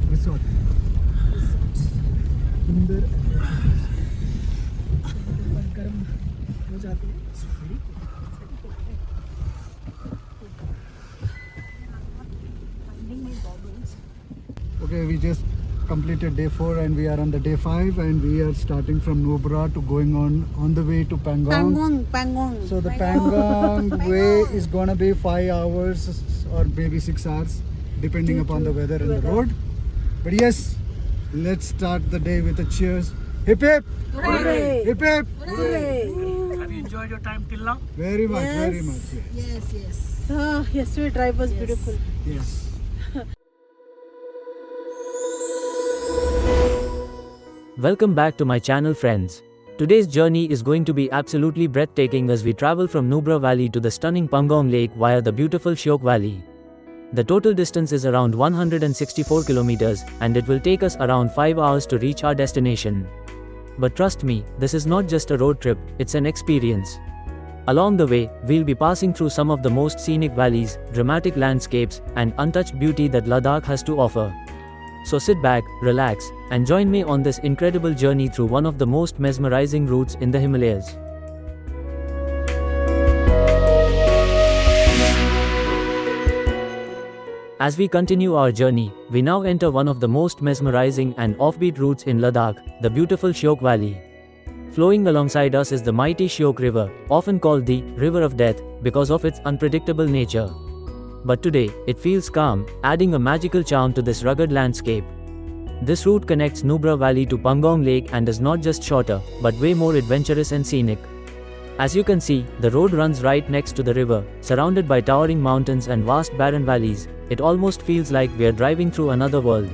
resort. Under Okay, we just completed day 4 and we are on the day 5 and we are starting from Nubra to going on the way to Pangong. Pangong. So the Pangong way is gonna be 5 hours or maybe 6 hours depending upon the weather and the road. But yes, let's start the day with a cheers. Hip hip! Hooray! Hip hip! Hooray! Have you enjoyed your time till now? Very much, Yes. very much. Yes. Yes. Oh, yesterday drive was beautiful. Yes. Welcome back to my channel, friends. Today's journey is going to be absolutely breathtaking as we travel from Nubra Valley to the stunning Pangong Lake via the beautiful Shyok Valley. The total distance is around 164 kilometers and it will take us around 5 hours to reach our destination. But trust me, this is not just a road trip, it's an experience. Along the way, we'll be passing through some of the most scenic valleys, dramatic landscapes, and untouched beauty that Ladakh has to offer. So sit back, relax, and join me on this incredible journey through one of the most mesmerizing routes in the Himalayas. As we continue our journey, we now enter one of the most mesmerizing and offbeat routes in Ladakh, the beautiful Shyok Valley. Flowing alongside us is the mighty Shyok River, often called the River of Death because of its unpredictable nature. But today, it feels calm, adding a magical charm to this rugged landscape. This route connects Nubra Valley to Pangong Lake and is not just shorter, but way more adventurous and scenic. As you can see, the road runs right next to the river, surrounded by towering mountains and vast barren valleys. It almost feels like we are driving through another world.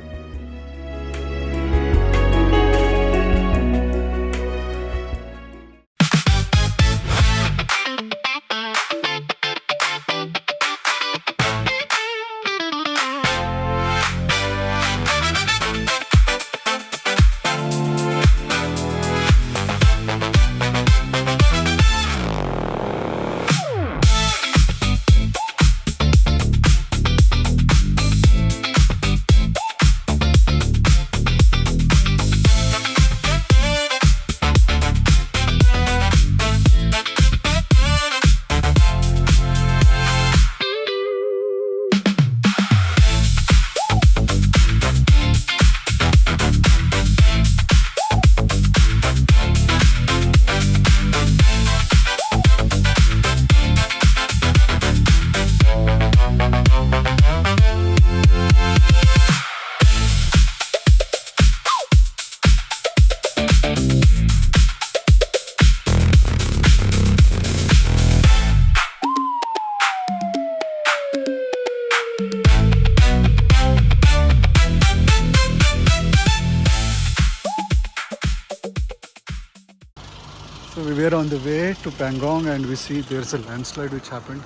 So we were on the way to Pangong and we see there's a landslide which happened.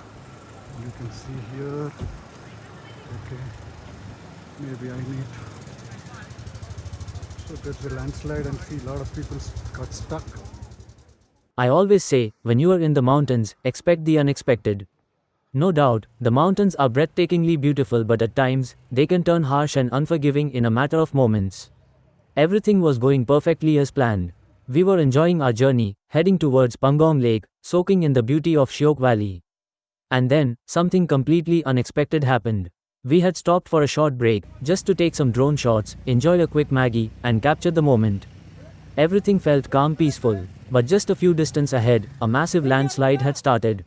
You can see here. Okay, maybe I need. So there's a landslide and see a lot of people got stuck. I always say, when you are in the mountains, expect the unexpected. No doubt, the mountains are breathtakingly beautiful, but at times, they can turn harsh and unforgiving in a matter of moments. Everything was going perfectly as planned. We were enjoying our journey, heading towards Pangong Lake, soaking in the beauty of Shyok Valley. And then, something completely unexpected happened. We had stopped for a short break, just to take some drone shots, enjoy a quick Maggie, and capture the moment. Everything felt calm, peaceful, but just a few distance ahead, a massive landslide had started.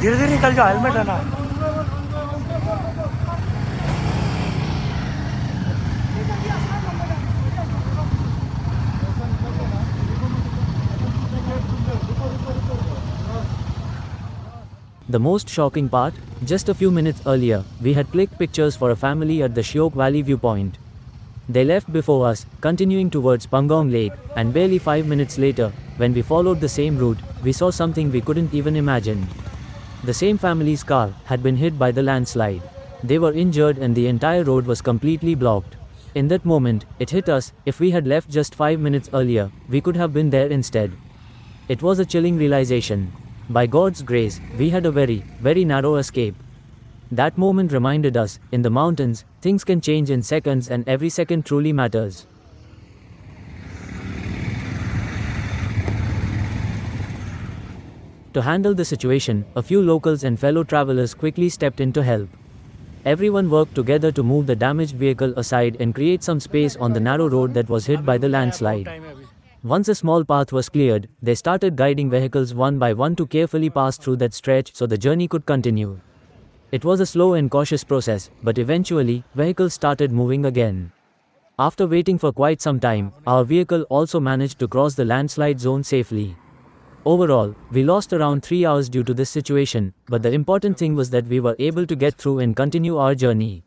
धीरे धीरे निकल जाओ, helmet है ना. The most shocking part, just a few minutes earlier, we had clicked pictures for a family at the Shyok Valley viewpoint. They left before us, continuing towards Pangong Lake, and barely 5 minutes later, when we followed the same route, we saw something we couldn't even imagine. The same family's car had been hit by the landslide. They were injured and the entire road was completely blocked. In that moment, it hit us, if we had left just 5 minutes earlier, we could have been there instead. It was a chilling realization. By God's grace, we had a very, very narrow escape. That moment reminded us, in the mountains, things can change in seconds and every second truly matters. To handle the situation, a few locals and fellow travelers quickly stepped in to help. Everyone worked together to move the damaged vehicle aside and create some space on the narrow road that was hit by the landslide. Once a small path was cleared, they started guiding vehicles one by one to carefully pass through that stretch so the journey could continue. It was a slow and cautious process, but eventually, vehicles started moving again. After waiting for quite some time, our vehicle also managed to cross the landslide zone safely. Overall, we lost around 3 hours due to this situation, but the important thing was that we were able to get through and continue our journey.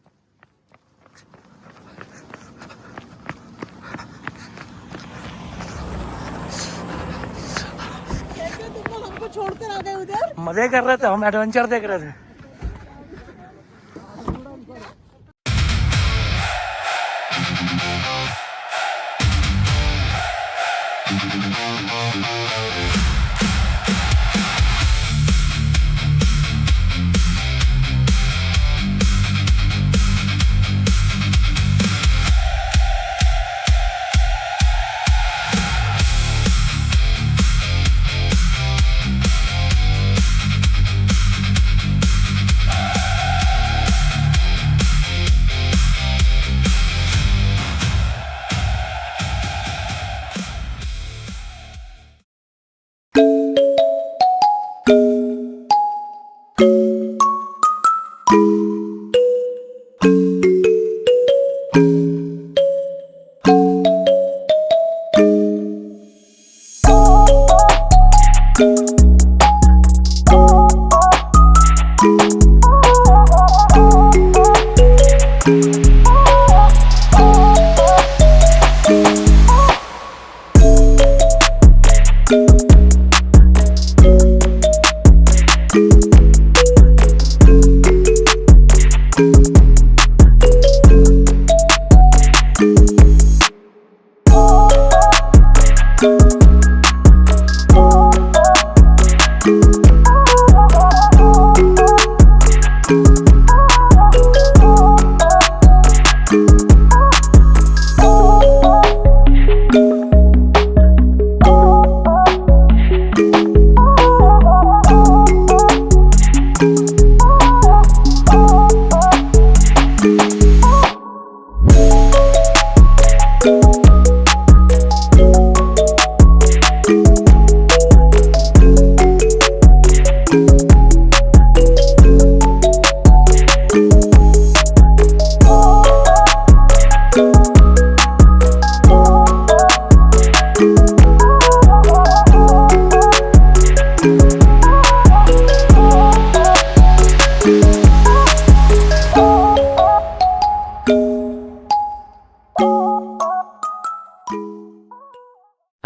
कैसे तुम लोग हमको छोड़कर आ गए उधर? मजे कर रहे थे, हम एडवेंचर देख रहे थे.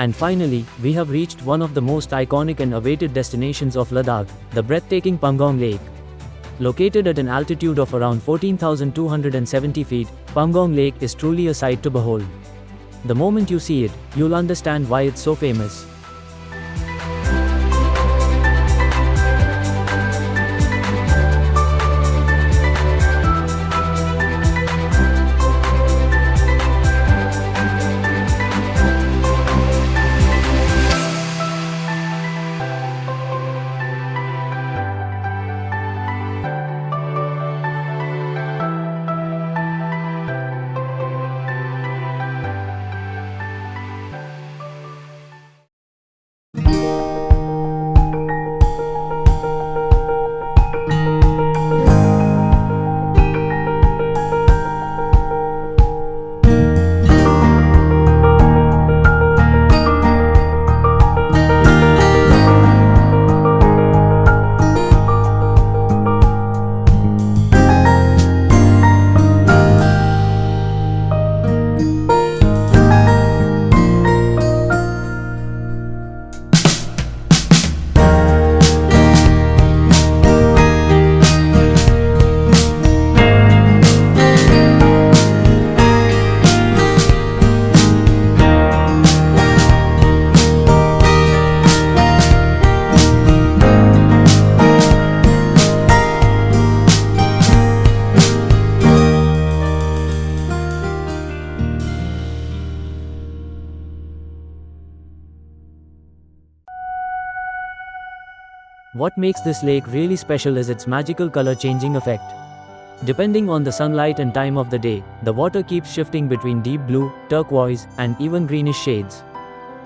And finally, we have reached one of the most iconic and awaited destinations of Ladakh, the breathtaking Pangong Lake. Located at an altitude of around 14,270 feet, Pangong Lake is truly a sight to behold. The moment you see it, you'll understand why it's so famous. What makes this lake really special is its magical color changing effect. Depending on the sunlight and time of the day, the water keeps shifting between deep blue, turquoise, and even greenish shades.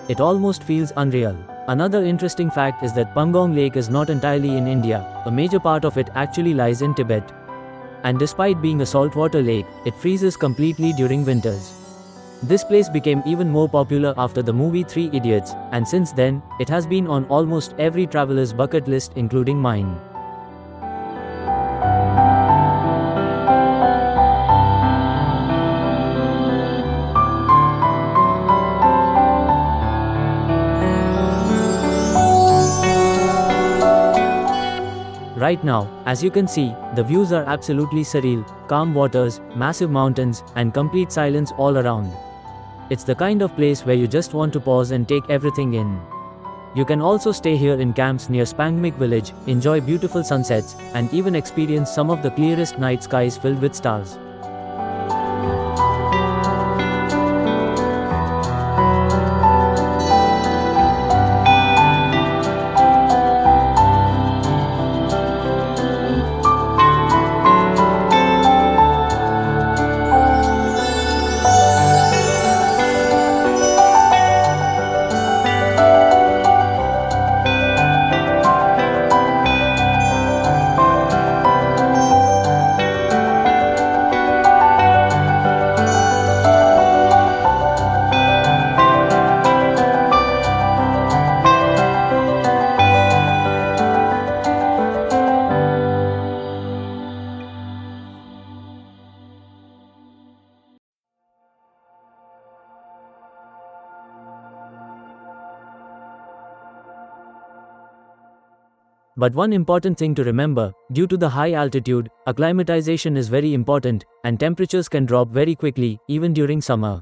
It almost feels unreal. Another interesting fact is that Pangong Lake is not entirely in India. A major part of it actually lies in Tibet. And despite being a saltwater lake, it freezes completely during winters. This place became even more popular after the movie Three Idiots, and since then, it has been on almost every traveler's bucket list, including mine. Right now, as you can see, the views are absolutely surreal: calm waters, massive mountains, and complete silence all around. It's the kind of place where you just want to pause and take everything in. You can also stay here in camps near Spangmik village, enjoy beautiful sunsets, and even experience some of the clearest night skies filled with stars. But one important thing to remember, due to the high altitude, acclimatization is very important, and temperatures can drop very quickly, even during summer.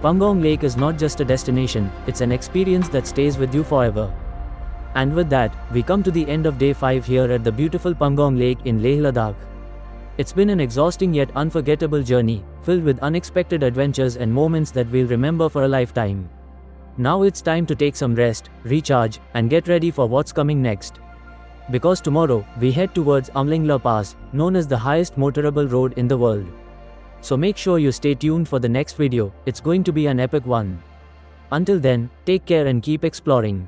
Pangong Lake is not just a destination, it's an experience that stays with you forever. And with that, we come to the end of day 5 here at the beautiful Pangong Lake in Leh Ladakh. It's been an exhausting yet unforgettable journey, filled with unexpected adventures and moments that we'll remember for a lifetime. Now it's time to take some rest, recharge, and get ready for what's coming next. Because tomorrow, we head towards Umling La Pass, known as the highest motorable road in the world. So make sure you stay tuned for the next video, it's going to be an epic one. Until then, take care and keep exploring.